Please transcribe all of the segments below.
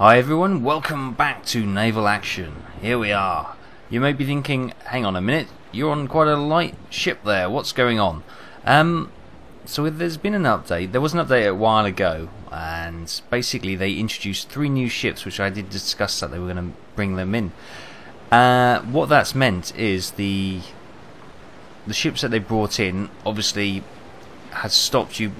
Hi everyone, welcome back to Naval Action. Here we are. You may be thinking, hang on a minute, you're on quite a light ship there, what's going on? There's been an update. There was an update a while ago, and basically they introduced 3 new ships, which I did discuss that they were going to bring them in. What that's meant is the ships that they brought in obviously has stopped you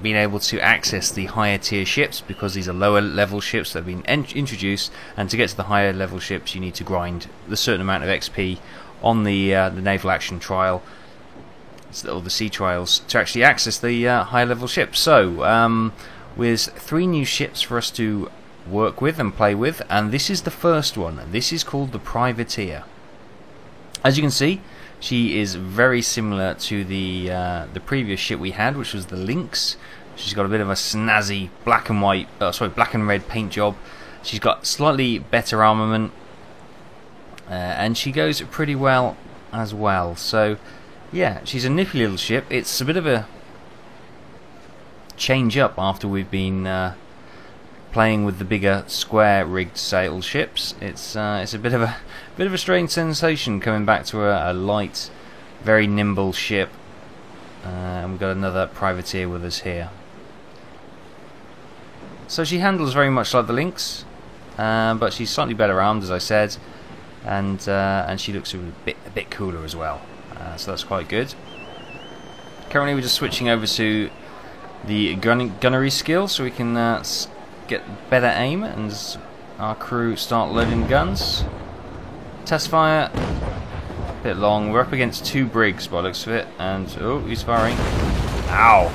being able to access the higher tier ships, because these are lower level ships that have been introduced, and to get to the higher level ships you need to grind a certain amount of XP on the Naval Action trial, or the sea trials, to actually access the higher level ships. So with 3 new ships for us to work with and play with, and this is the first one. This is called the Privateer. As you can see, she is very similar to the previous ship we had, which was the Lynx. She's got a bit of a snazzy black and red paint job. She's got slightly better armament, and she goes pretty well as well. So, yeah, she's a nippy little ship. It's a bit of a change up after we've been playing with the bigger square rigged sail ships. It's a bit of a strange sensation coming back to a light, very nimble ship. And we've got another privateer with us here. So she handles very much like the Lynx, but she's slightly better armed, as I said, and she looks a bit cooler as well. So that's quite good. Currently we're just switching over to the gunnery skill, so we can get better aim, and our crew start loading guns. Test fire, a bit long. We're up against 2 brigs by the looks of it, and oh, he's firing. Ow!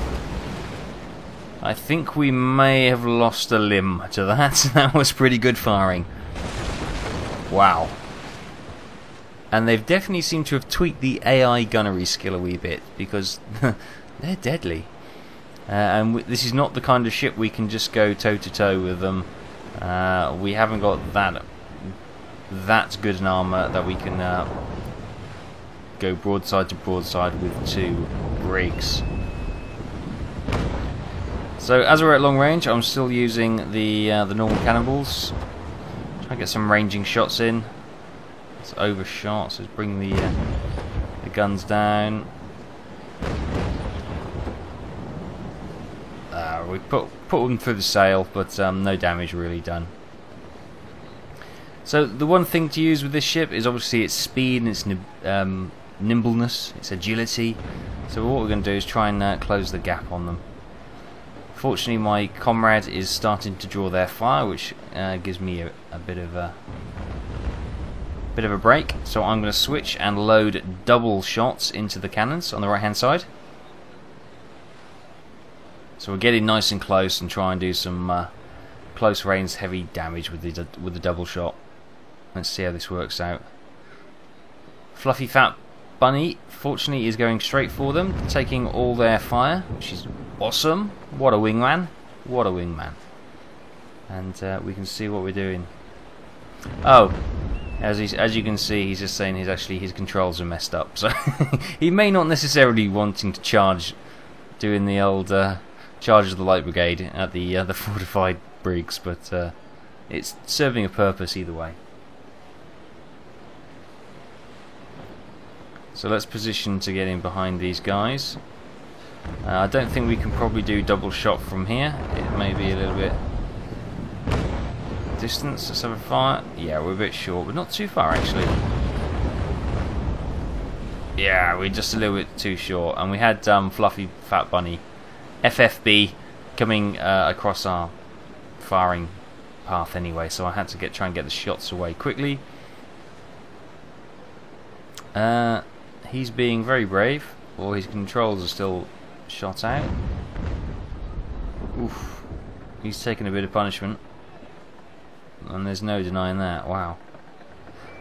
I think we may have lost a limb to that. That was pretty good firing. Wow. And they've definitely seemed to have tweaked the AI gunnery skill a wee bit, because they're deadly. And this is not the kind of ship we can just go toe-to-toe with them. We haven't got that good an armour that we can go broadside to broadside with 2 brigs. So as we're at long range, I'm still using the normal cannonballs. Try to get some ranging shots in. It's overshot, so let's bring the guns down. We put them through the sail, but no damage really done. So the one thing to use with this ship is obviously its speed and its nimbleness, its agility. So what we're going to do is try and close the gap on them. Fortunately, my comrade is starting to draw their fire, which gives me a bit of a break. So I'm going to switch and load double shots into the cannons on the right hand side. So we're getting nice and close and try and do some close range heavy damage with the double shot. Let's see how this works out. Fluffy Fat Bunny, fortunately, is going straight for them, taking all their fire, which is awesome. What a wingman! What a wingman! And we can see what we're doing. Oh, as you can see, he's just saying his controls are messed up. So he may not necessarily wanting to charge, doing the old charge of the Light Brigade at the fortified brigs, but it's serving a purpose either way. So let's position to get in behind these guys. I don't think we can probably do double shot from here. It may be a little bit distance. Let's have a fire. Yeah, we're a bit short, but not too far actually. Yeah, we're just a little bit too short, and we had Fluffy Fat Bunny, FFB, coming across our firing path anyway, so I had to try and get the shots away quickly. He's being very brave, or his controls are still shot out. Oof, he's taking a bit of punishment, and there's no denying that. Wow.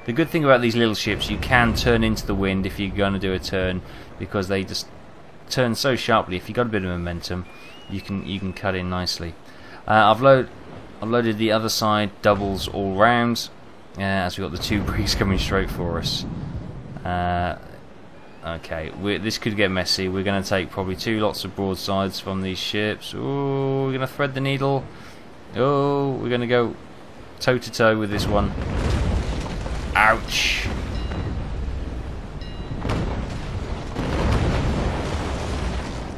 The good thing about these little ships, you can turn into the wind if you're going to do a turn, because they just turn so sharply. If you've got a bit of momentum, you can cut in nicely. I've loaded the other side doubles all round, as we've got the 2 brigs coming straight for us. Okay, this could get messy. We're going to take probably 2 lots of broadsides from these ships. Ooh, we're going to thread the needle. Oh, we're going to go toe to toe with this one. Ouch.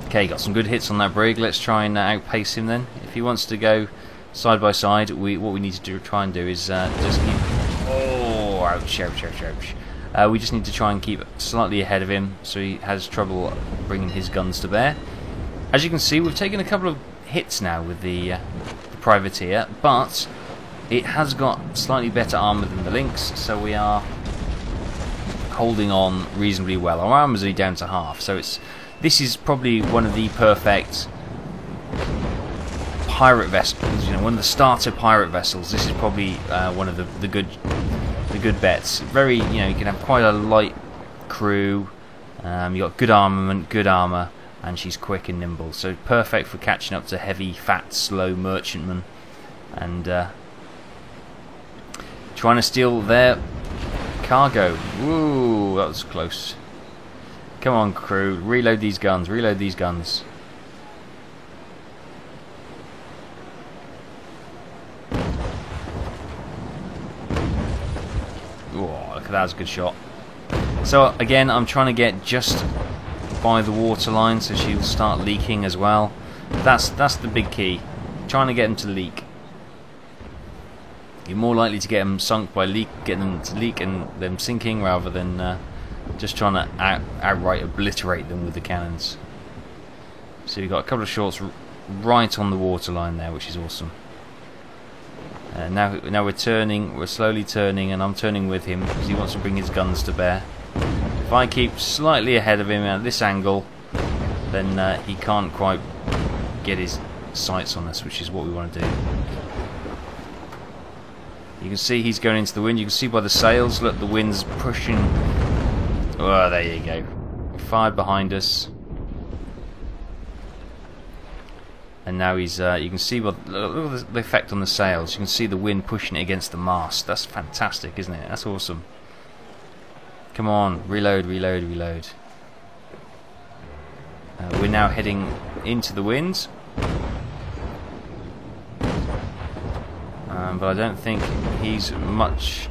Okay, got some good hits on that brig. Let's try and outpace him then. If he wants to go side by side, what we need to try and do is just keep... Oh, ouch, ouch, ouch, ouch. We just need to try and keep slightly ahead of him so he has trouble bringing his guns to bear. As you can see, we've taken a couple of hits now with the privateer, but it has got slightly better armour than the Lynx, so we are holding on reasonably well. Our armour's only down to half, so this is probably one of the perfect pirate vessels. You know, one of the starter pirate vessels. This is probably one of the good bets. Very, you know, you can have quite a light crew. You got good armament, good armour, and she's quick and nimble. So perfect for catching up to heavy, fat, slow merchantmen and trying to steal their cargo. Ooh, that was close. Come on, crew, reload these guns, reload these guns. Oh, look at that, that's a good shot. So again, I'm trying to get just by the waterline so she'll start leaking as well. That's the big key, trying to get them to leak. You're more likely to get them sunk by getting them to leak and them sinking rather than just trying to outright obliterate them with the cannons. So we've got a couple of shots right on the waterline there, which is awesome. Now we're turning, we're slowly turning, and I'm turning with him because he wants to bring his guns to bear. If I keep slightly ahead of him at this angle, then he can't quite get his sights on us, which is what we want to do. You can see he's going into the wind. You can see by the sails, look, the wind's pushing. Oh, there you go. Fired behind us. And now he's, you can see, look at the effect on the sails. You can see the wind pushing it against the mast. That's fantastic, isn't it? That's awesome. Come on, reload, reload, reload. We're now heading into the wind. But I don't think he's much...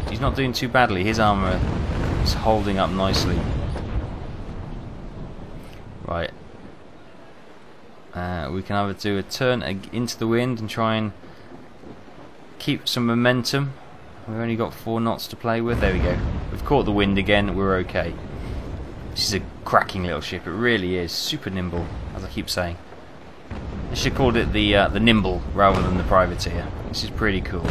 he's not doing too badly. His armour is holding up nicely. Right. We can either do a turn into the wind and try and keep some momentum. We've only got 4 knots to play with. There we go. We've caught the wind again. We're okay. This is a cracking little ship. It really is. Super nimble, as I keep saying. I should have called it the Nimble rather than the Privateer. This is pretty cool.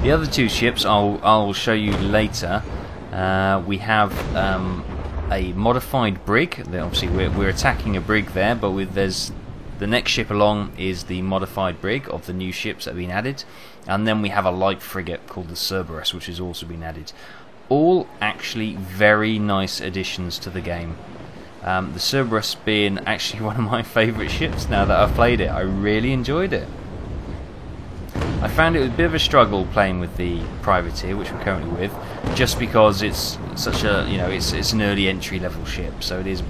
The other 2 ships I'll show you later. We have a modified brig. Obviously we're attacking a brig there, but there's the next ship along is the modified brig of the new ships that have been added, and then we have a light frigate called the Cerberus, which has also been added. All actually very nice additions to the game. The Cerberus being actually one of my favourite ships now that I've played it. I really enjoyed it. I found it was a bit of a struggle playing with the Privateer, which we're currently with, just because it's such a, you know, it's an early entry level ship, so it is a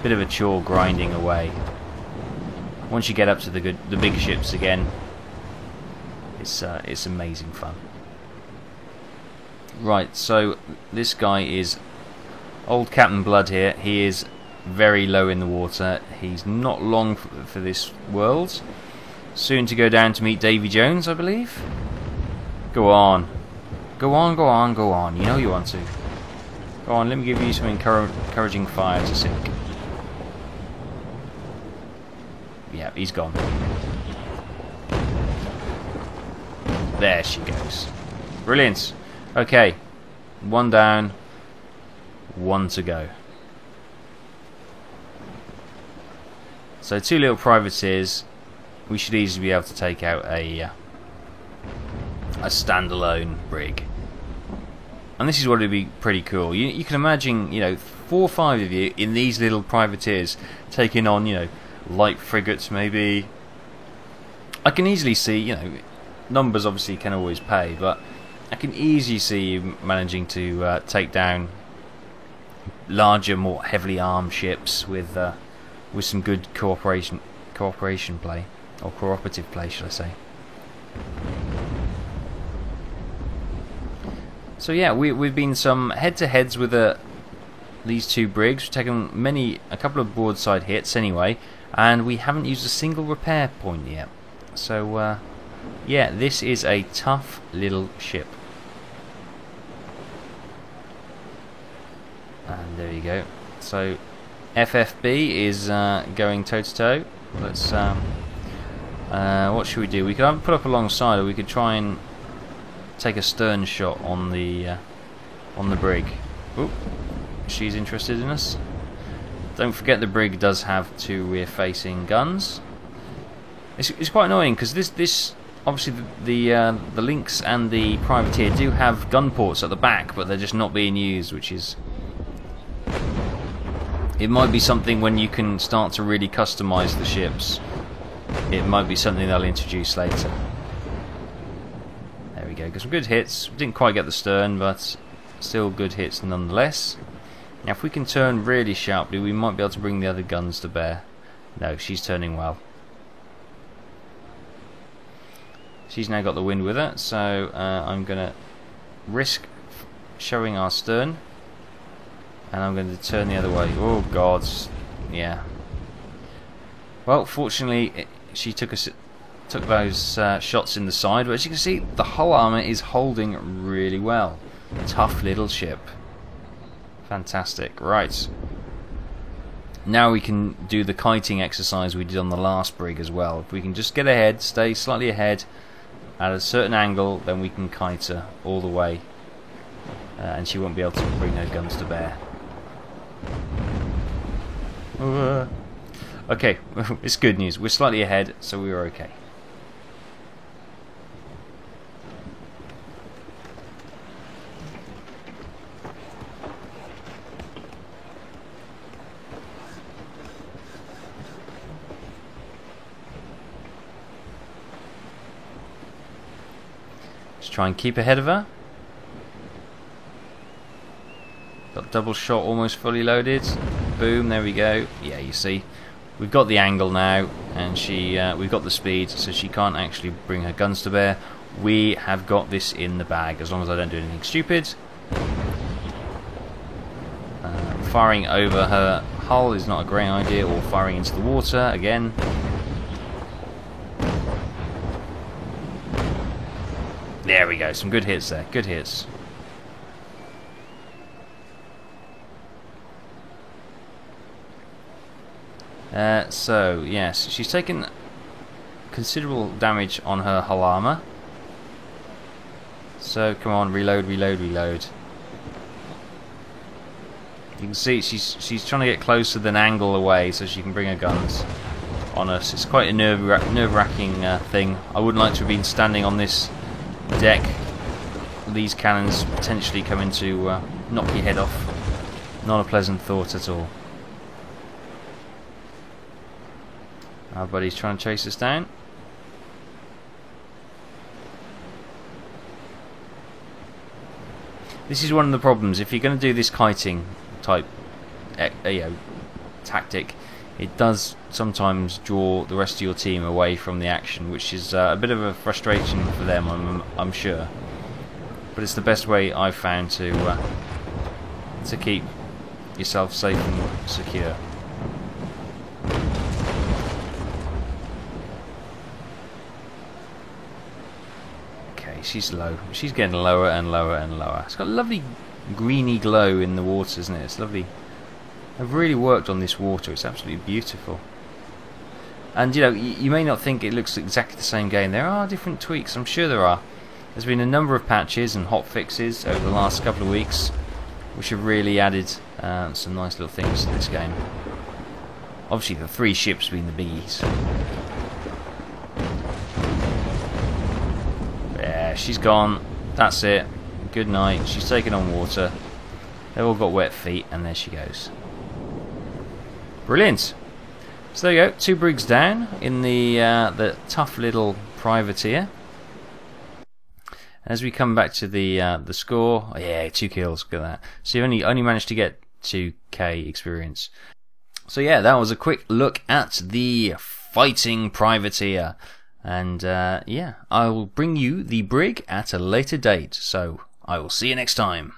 bit of a chore grinding away. Once you get up to the big ships again, it's amazing fun. Right, so this guy is old Captain Blood here. He is very low in the water. He's not long for this world. Soon to go down to meet Davy Jones, I believe. Go on. Go on, go on, go on. You know you want to. Go on, let me give you some encouraging fire to sink. Yeah, he's gone. There she goes. Brilliant. Okay. 1 down. 1 to go. So 2 little privateers. We should easily be able to take out a standalone brig. And this is what would be pretty cool. You can imagine, you know, 4 or 5 of you in these little privateers taking on, you know, light frigates maybe. I can easily see, you know, numbers obviously can always pay, but I can easily see you managing to take down larger, more heavily armed ships with with some good cooperation play, or cooperative play, should I say. So yeah, we've been some head-to-heads with these two brigs. We've taken a couple of broadside hits anyway, and we haven't used a single repair point yet. So yeah, this is a tough little ship. And there you go. So FFB is going toe-to-toe. Let's what should we do? We could either put up alongside, or we could try and take a stern shot on the brig. Oop, she's interested in us. Don't forget the brig does have two rear-facing guns. It's quite annoying because this obviously the Lynx and the Privateer do have gun ports at the back, but they're just not being used, which is. It might be something when you can start to really customize the ships. It might be something they'll introduce later. There we go. Got some good hits. Didn't quite get the stern, but still good hits nonetheless. Now, if we can turn really sharply, we might be able to bring the other guns to bear. No, she's turning well. She's now got the wind with her, so I'm going to risk showing our stern. And I'm going to turn the other way. Oh God, yeah. Well, fortunately, she took those shots in the side. But as you can see, the hull armour is holding really well. Tough little ship. Fantastic. Right. Now we can do the kiting exercise we did on the last brig as well. If we can just get ahead, stay slightly ahead at a certain angle, then we can kite her all the way. And she won't be able to bring her guns to bear. Okay, it's good news. We're slightly ahead, so we were okay. Just try and keep ahead of her. Got double shot almost fully loaded. Boom, there we go. Yeah, you see, we've got the angle now, and we've got the speed, so she can't actually bring her guns to bear. We have got this in the bag, as long as I don't do anything stupid. Firing over her hull is not a great idea, or firing into the water again. There we go, some good hits there, good hits. So, yes, she's taken considerable damage on her hull armour. So, come on, reload, reload, reload. You can see she's trying to get closer than angle away so she can bring her guns on us. It's quite a nerve-wracking thing. I wouldn't like to have been standing on this deck. These cannons potentially coming to knock your head off. Not a pleasant thought at all. Our buddy's trying to chase us down. This is one of the problems. If you're going to do this kiting type tactic, it does sometimes draw the rest of your team away from the action, which is a bit of a frustration for them, I'm sure. But it's the best way I've found to keep yourself safe and secure. She's low. She's getting lower and lower and lower. It's got a lovely greeny glow in the water, isn't it? It's lovely. I've really worked on this water. It's absolutely beautiful. And you know, you may not think it looks exactly the same game. There are different tweaks. I'm sure there are. There's been a number of patches and hot fixes over the last couple of weeks, which have really added some nice little things to this game. Obviously, the 3 ships being the biggies. She's gone. That's it. Good night. She's taken on water. They've all got wet feet, and there she goes. Brilliant. So there you go. 2 brigs down in the tough little privateer. As we come back to the score, oh yeah, 2 kills. Look at that. So you only managed to get 2k experience. So yeah, that was a quick look at the Fighting Privateer. And yeah, I will bring you the brig at a later date. So I will see you next time.